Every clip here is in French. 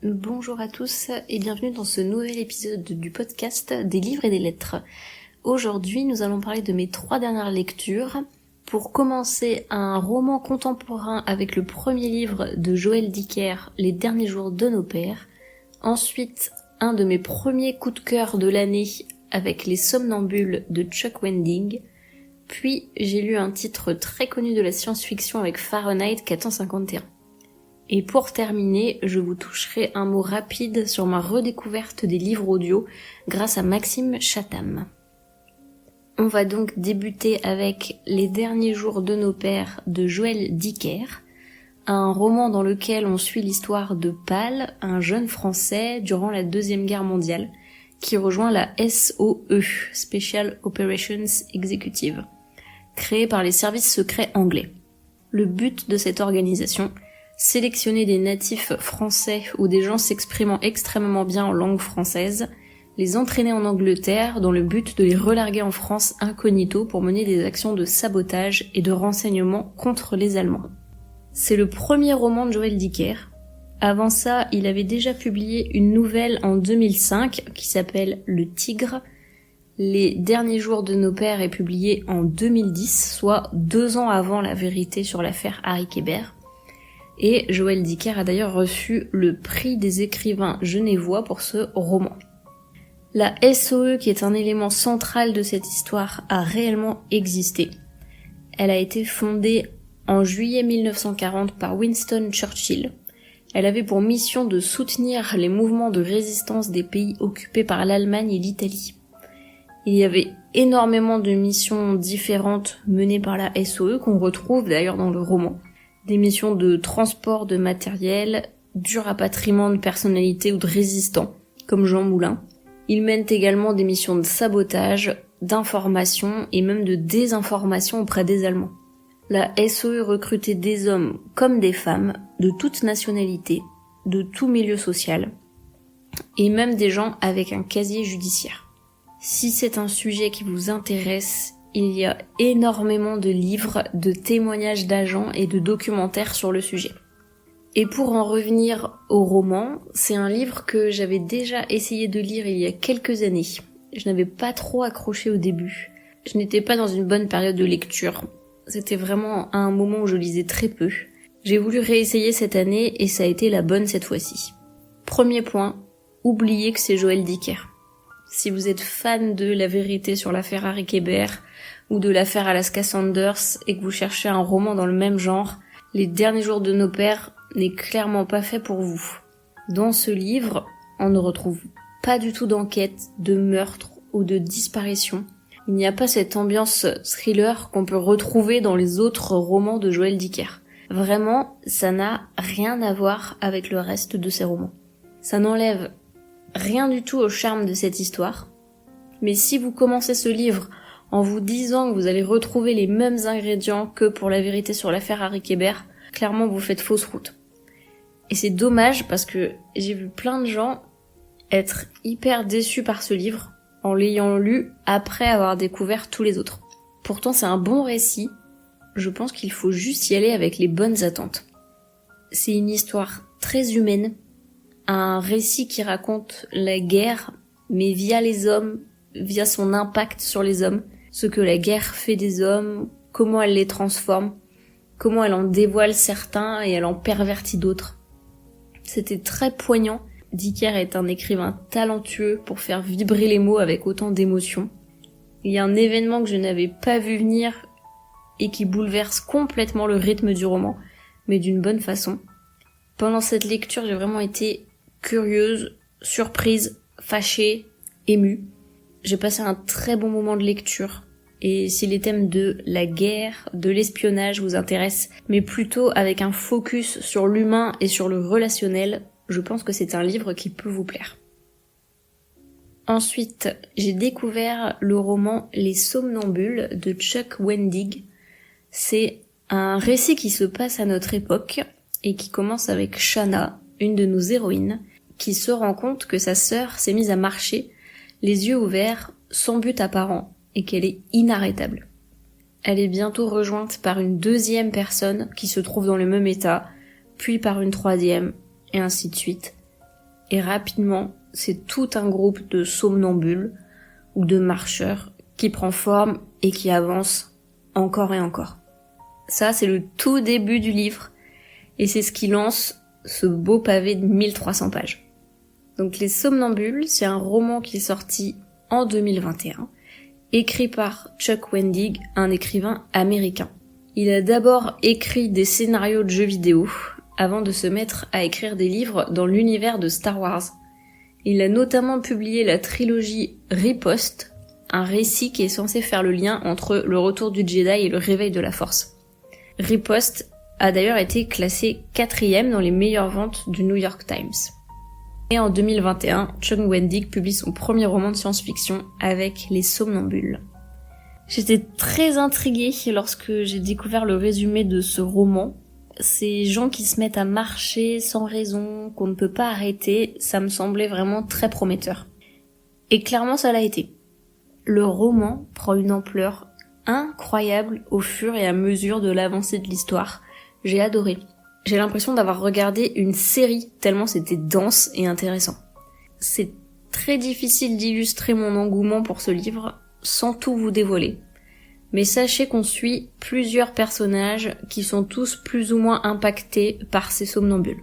Bonjour à tous et bienvenue dans ce nouvel épisode du podcast des livres et des lettres. Aujourd'hui, nous allons parler de mes 3 dernières lectures. Pour commencer, un roman contemporain avec le premier livre de Joël Dicker, Les derniers jours de nos pères. Ensuite, un de mes premiers coups de cœur de l'année avec Les somnambules de Chuck Wendig. Puis, j'ai lu un titre très connu de la science-fiction avec Fahrenheit 451. Et pour terminer, je vous toucherai un mot rapide sur ma redécouverte des livres audio grâce à Maxime Chatham. On va donc débuter avec Les derniers jours de nos pères de Joël Dicker, un roman dans lequel on suit l'histoire de Pal, un jeune Français durant la Deuxième Guerre mondiale, qui rejoint la SOE, Special Operations Executive, créée par les services secrets anglais. Le but de cette organisation, sélectionner des natifs français ou des gens s'exprimant extrêmement bien en langue française, les entraîner en Angleterre dans le but de les relarguer en France incognito pour mener des actions de sabotage et de renseignement contre les Allemands. C'est le premier roman de Joël Dicker. Avant ça, il avait déjà publié une nouvelle en 2005 qui s'appelle Le Tigre. Les derniers jours de nos pères est publié en 2010, soit 2 ans avant la vérité sur l'affaire Harry Kéber. Et Joël Dicker a d'ailleurs reçu le prix des écrivains genevois pour ce roman. La SOE, qui est un élément central de cette histoire, a réellement existé. Elle a été fondée en juillet 1940 par Winston Churchill. Elle avait pour mission de soutenir les mouvements de résistance des pays occupés par l'Allemagne et l'Italie. Il y avait énormément de missions différentes menées par la SOE qu'on retrouve d'ailleurs dans le roman. Des missions de transport de matériel, du rapatriement de personnalités ou de résistants, comme Jean Moulin. Ils mènent également des missions de sabotage, d'information et même de désinformation auprès des Allemands. La SOE recrutait des hommes comme des femmes, de toute nationalité, de tout milieu social, et même des gens avec un casier judiciaire. Si c'est un sujet qui vous intéresse, il y a énormément de livres, de témoignages d'agents et de documentaires sur le sujet. Et pour en revenir au roman, c'est un livre que j'avais déjà essayé de lire il y a quelques années. Je n'avais pas trop accroché au début. Je n'étais pas dans une bonne période de lecture. C'était vraiment un moment où je lisais très peu. J'ai voulu réessayer cette année et ça a été la bonne cette fois-ci. Premier point, oubliez que c'est Joël Dicker. Si vous êtes fan de la vérité sur l'affaire Harry Kéber ou de l'affaire Alaska Sanders et que vous cherchez un roman dans le même genre, Les derniers jours de nos pères n'est clairement pas fait pour vous. Dans ce livre, on ne retrouve pas du tout d'enquête, de meurtre ou de disparition. Il n'y a pas cette ambiance thriller qu'on peut retrouver dans les autres romans de Joël Dicker. Vraiment, ça n'a rien à voir avec le reste de ses romans. Ça n'enlève rien du tout au charme de cette histoire. Mais si vous commencez ce livre en vous disant que vous allez retrouver les mêmes ingrédients que pour la vérité sur l'affaire Harry Kéber, clairement vous faites fausse route. Et c'est dommage parce que j'ai vu plein de gens être hyper déçus par ce livre en l'ayant lu après avoir découvert tous les autres. Pourtant c'est un bon récit, je pense qu'il faut juste y aller avec les bonnes attentes. C'est une histoire très humaine, un récit qui raconte la guerre, mais via les hommes, via son impact sur les hommes, ce que la guerre fait des hommes, comment elle les transforme, comment elle en dévoile certains et elle en pervertit d'autres. C'était très poignant. Dicker est un écrivain talentueux pour faire vibrer les mots avec autant d'émotion. Il y a un événement que je n'avais pas vu venir et qui bouleverse complètement le rythme du roman, mais d'une bonne façon. Pendant cette lecture, j'ai vraiment été curieuse, surprise, fâchée, émue. J'ai passé un très bon moment de lecture. Et si les thèmes de la guerre, de l'espionnage vous intéressent, mais plutôt avec un focus sur l'humain et sur le relationnel, je pense que c'est un livre qui peut vous plaire. Ensuite, j'ai découvert le roman Les somnambules de Chuck Wendig. C'est un récit qui se passe à notre époque et qui commence avec Shanna, une de nos héroïnes, qui se rend compte que sa sœur s'est mise à marcher, les yeux ouverts, sans but apparent, et qu'elle est inarrêtable. Elle est bientôt rejointe par une 2e personne qui se trouve dans le même état, puis par une 3e, et ainsi de suite. et rapidement, c'est tout un groupe de somnambules ou de marcheurs qui prend forme et qui avance encore et encore. Ça, c'est le tout début du livre et c'est ce qui lance ce beau pavé de 1300 pages. Donc Les Somnambules, c'est un roman qui est sorti en 2021, écrit par Chuck Wendig, un écrivain américain. Il a d'abord écrit des scénarios de jeux vidéo avant de se mettre à écrire des livres dans l'univers de Star Wars. Il a notamment publié la trilogie Riposte, un récit qui est censé faire le lien entre le retour du Jedi et le réveil de la Force. Riposte a d'ailleurs été classé 4e dans les meilleures ventes du New York Times. Et en 2021, Chuck Wendig publie son premier roman de science-fiction avec Les Somnambules. J'étais très intriguée lorsque j'ai découvert le résumé de ce roman. Ces gens qui se mettent à marcher sans raison, qu'on ne peut pas arrêter, ça me semblait vraiment très prometteur. Et clairement ça l'a été. Le roman prend une ampleur incroyable au fur et à mesure de l'avancée de l'histoire. J'ai adoré. J'ai l'impression d'avoir regardé une série tellement c'était dense et intéressant. C'est très difficile d'illustrer mon engouement pour ce livre sans tout vous dévoiler. Mais sachez qu'on suit plusieurs personnages qui sont tous plus ou moins impactés par ces somnambules.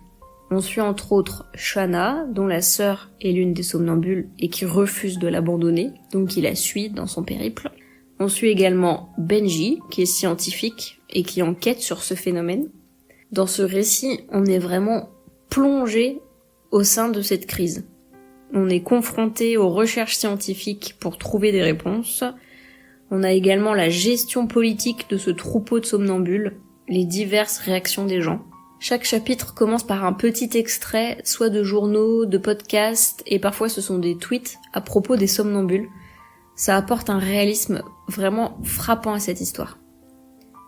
On suit entre autres Shanna, dont la sœur est l'une des somnambules et qui refuse de l'abandonner, donc qui la suit dans son périple. On suit également Benji, qui est scientifique et qui enquête sur ce phénomène. Dans ce récit, on est vraiment plongé au sein de cette crise. On est confronté aux recherches scientifiques pour trouver des réponses. On a également la gestion politique de ce troupeau de somnambules, les diverses réactions des gens. Chaque chapitre commence par un petit extrait, soit de journaux, de podcasts, et parfois ce sont des tweets à propos des somnambules. Ça apporte un réalisme vraiment frappant à cette histoire.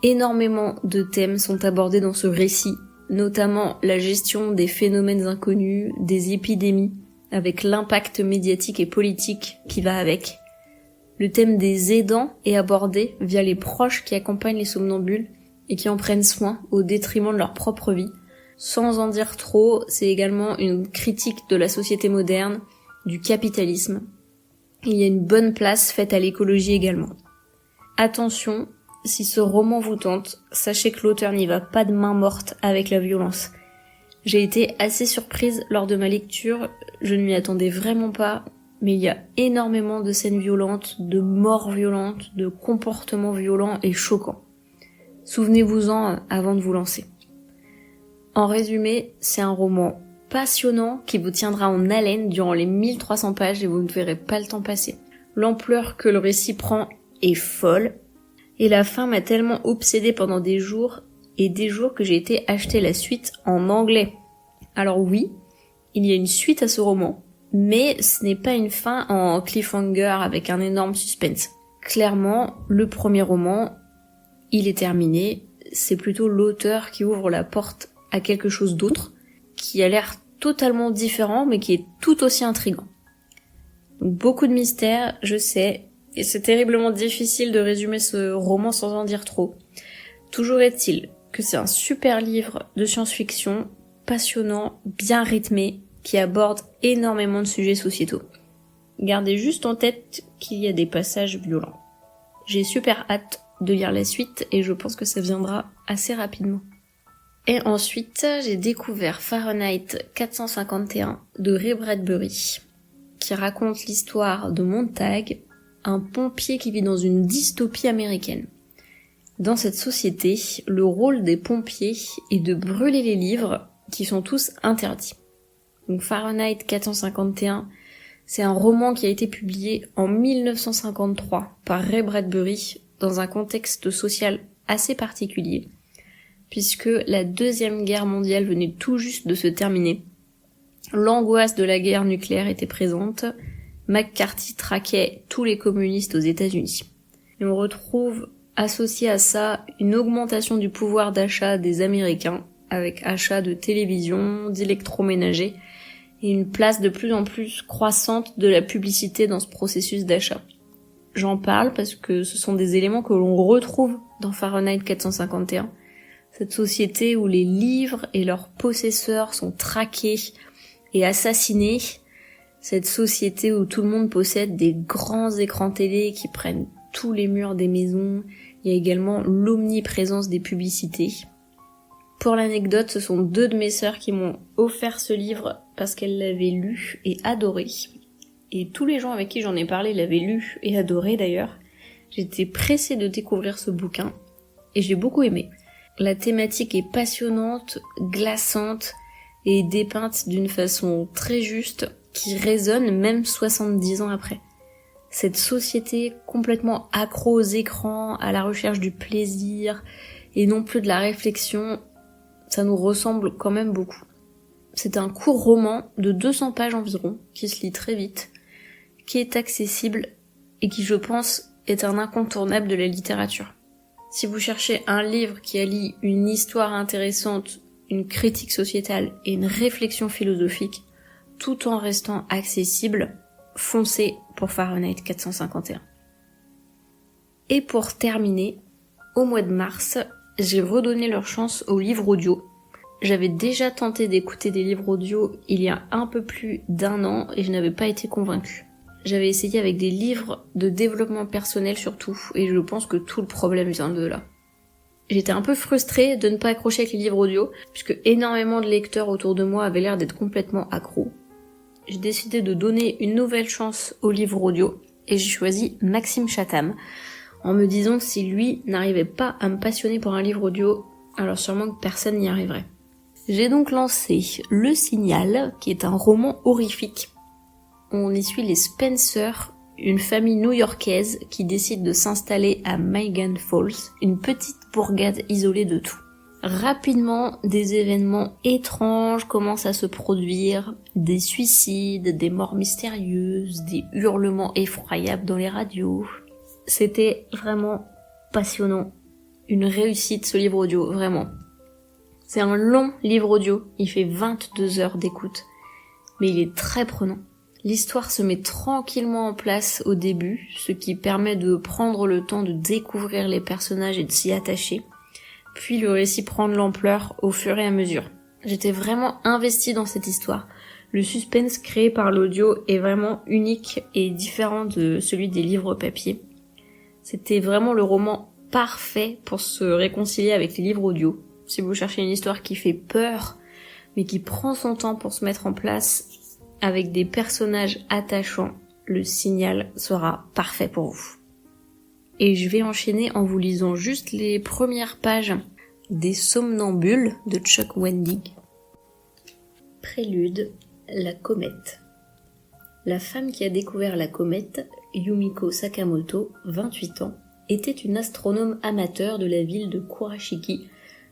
Énormément de thèmes sont abordés dans ce récit, notamment la gestion des phénomènes inconnus, des épidémies, avec l'impact médiatique et politique qui va avec. Le thème des aidants est abordé via les proches qui accompagnent les somnambules et qui en prennent soin au détriment de leur propre vie. Sans en dire trop, c'est également une critique de la société moderne, du capitalisme. Il y a une bonne place faite à l'écologie également. Attention, si ce roman vous tente, sachez que l'auteur n'y va pas de main morte avec la violence. J'ai été assez surprise lors de ma lecture, je ne m'y attendais vraiment pas, mais il y a énormément de scènes violentes, de morts violentes, de comportements violents et choquants. Souvenez-vous-en avant de vous lancer. En résumé, c'est un roman passionnant qui vous tiendra en haleine durant les 1300 pages et vous ne verrez pas le temps passer. L'ampleur que le récit prend est folle, et la fin m'a tellement obsédée pendant des jours et des jours que j'ai été acheter la suite en anglais. Alors oui, il y a une suite à ce roman, mais ce n'est pas une fin en cliffhanger avec un énorme suspense. Clairement, le premier roman, il est terminé, c'est plutôt l'auteur qui ouvre la porte à quelque chose d'autre, qui a l'air totalement différent, mais qui est tout aussi intriguant. Donc, beaucoup de mystères, je sais, et c'est terriblement difficile de résumer ce roman sans en dire trop. Toujours est-il que c'est un super livre de science-fiction, passionnant, bien rythmé, qui aborde énormément de sujets sociétaux. Gardez juste en tête qu'il y a des passages violents. J'ai super hâte de lire la suite et je pense que ça viendra assez rapidement. Et ensuite, j'ai découvert Fahrenheit 451 de Ray Bradbury, qui raconte l'histoire de Montag, un pompier qui vit dans une dystopie américaine. Dans cette société, le rôle des pompiers est de brûler les livres qui sont tous interdits. Donc Fahrenheit 451, c'est un roman qui a été publié en 1953 par Ray Bradbury dans un contexte social assez particulier, puisque la Deuxième Guerre mondiale venait tout juste de se terminer. L'angoisse de la guerre nucléaire était présente, McCarthy traquait tous les communistes aux États-Unis. Et on retrouve associé à ça une augmentation du pouvoir d'achat des Américains, avec achat de télévision, d'électroménager, et une place de plus en plus croissante de la publicité dans ce processus d'achat. J'en parle parce que ce sont des éléments que l'on retrouve dans Fahrenheit 451, cette société où les livres et leurs possesseurs sont traqués et assassiner cette société où tout le monde possède des grands écrans télé qui prennent tous les murs des maisons. Il y a également l'omniprésence des publicités. Pour l'anecdote, ce sont 2 de mes sœurs qui m'ont offert ce livre parce qu'elles l'avaient lu et adoré. Et tous les gens avec qui j'en ai parlé l'avaient lu et adoré d'ailleurs. J'étais pressée de découvrir ce bouquin et j'ai beaucoup aimé. La thématique est passionnante, glaçante et dépeinte d'une façon très juste qui résonne même 70 ans après. Cette société complètement accro aux écrans, à la recherche du plaisir et non plus de la réflexion, ça nous ressemble quand même beaucoup. C'est un court roman de 200 pages environ, qui se lit très vite, qui est accessible et qui, je pense, est un incontournable de la littérature. Si vous cherchez un livre qui allie une histoire intéressante, une critique sociétale et une réflexion philosophique, tout en restant accessible, foncez pour Fahrenheit 451. Et pour terminer, au mois de mars, j'ai redonné leur chance aux livres audio. J'avais déjà tenté d'écouter des livres audio il y a un peu plus d'1 an et je n'avais pas été convaincue. J'avais essayé avec des livres de développement personnel surtout, et je pense que tout le problème vient de là. J'étais un peu frustrée de ne pas accrocher avec les livres audio, puisque énormément de lecteurs autour de moi avaient l'air d'être complètement accros. J'ai décidé de donner une nouvelle chance aux livres audio, et j'ai choisi Maxime Chatham, en me disant que si lui n'arrivait pas à me passionner pour un livre audio, alors sûrement que personne n'y arriverait. J'ai donc lancé Le Signal, qui est un roman horrifique. On y suit les Spencer, une famille new-yorkaise qui décide de s'installer à Meighan Falls, une petite bourgade isolée de tout. Rapidement, des événements étranges commencent à se produire, des suicides, des morts mystérieuses, des hurlements effroyables dans les radios. C'était vraiment passionnant. Une réussite ce livre audio, vraiment. C'est un long livre audio, il fait 22 heures d'écoute, mais il est très prenant. L'histoire se met tranquillement en place au début, ce qui permet de prendre le temps de découvrir les personnages et de s'y attacher. Puis le récit prend de l'ampleur au fur et à mesure. J'étais vraiment investie dans cette histoire. Le suspense créé par l'audio est vraiment unique et différent de celui des livres papier. C'était vraiment le roman parfait pour se réconcilier avec les livres audio. Si vous cherchez une histoire qui fait peur, mais qui prend son temps pour se mettre en place, avec des personnages attachants, Le Signal sera parfait pour vous. Et je vais enchaîner en vous lisant juste les premières pages des Somnambules de Chuck Wendig. Prélude, la comète. La femme qui a découvert la comète, Yumiko Sakamoto, 28 ans, était une astronome amateur de la ville de Kurashiki,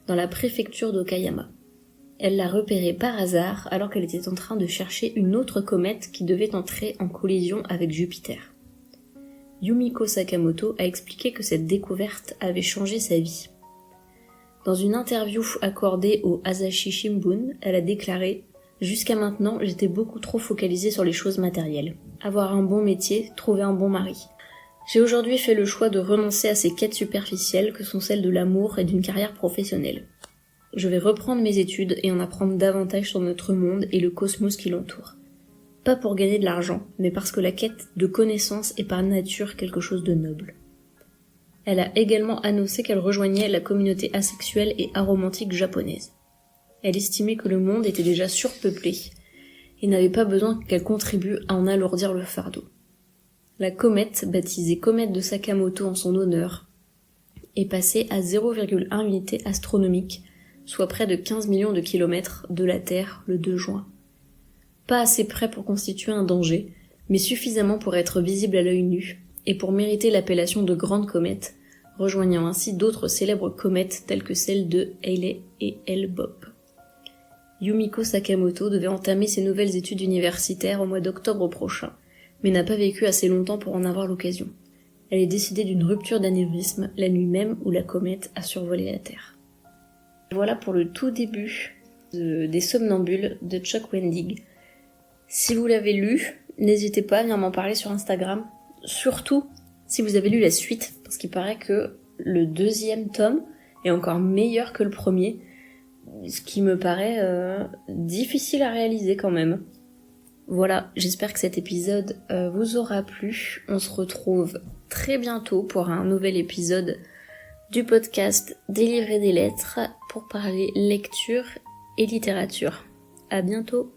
dans la préfecture d'Okayama. Elle l'a repérée par hasard alors qu'elle était en train de chercher une autre comète qui devait entrer en collision avec Jupiter. Yumiko Sakamoto a expliqué que cette découverte avait changé sa vie. Dans une interview accordée au Asahi Shimbun, elle a déclaré « Jusqu'à maintenant, j'étais beaucoup trop focalisée sur les choses matérielles. Avoir un bon métier, trouver un bon mari. J'ai aujourd'hui fait le choix de renoncer à ces quêtes superficielles que sont celles de l'amour et d'une carrière professionnelle. Je vais reprendre mes études et en apprendre davantage sur notre monde et le cosmos qui l'entoure. Pas pour gagner de l'argent, mais parce que la quête de connaissances est par nature quelque chose de noble. » Elle a également annoncé qu'elle rejoignait la communauté asexuelle et aromantique japonaise. Elle estimait que le monde était déjà surpeuplé et n'avait pas besoin qu'elle contribue à en alourdir le fardeau. La comète, baptisée comète de Sakamoto en son honneur, est passée à 0,1 unité astronomique, soit près de 15 millions de kilomètres de la Terre le 2 juin. Pas assez près pour constituer un danger, mais suffisamment pour être visible à l'œil nu, et pour mériter l'appellation de grande comète, rejoignant ainsi d'autres célèbres comètes telles que celles de Halley et Hale-Bopp. Yumiko Sakamoto devait entamer ses nouvelles études universitaires au mois d'octobre prochain, mais n'a pas vécu assez longtemps pour en avoir l'occasion. Elle est décédée d'une rupture d'anévrisme la nuit même où la comète a survolé la Terre. Voilà pour le tout début des Somnambules de Chuck Wendig. Si vous l'avez lu, n'hésitez pas à venir m'en parler sur Instagram. Surtout si vous avez lu la suite, parce qu'il paraît que le 2e tome est encore meilleur que le premier. Ce qui me paraît difficile à réaliser quand même. Voilà, j'espère que cet épisode vous aura plu. On se retrouve très bientôt pour un nouvel épisode du podcast Des livres et des lettres pour parler lecture et littérature. À bientôt.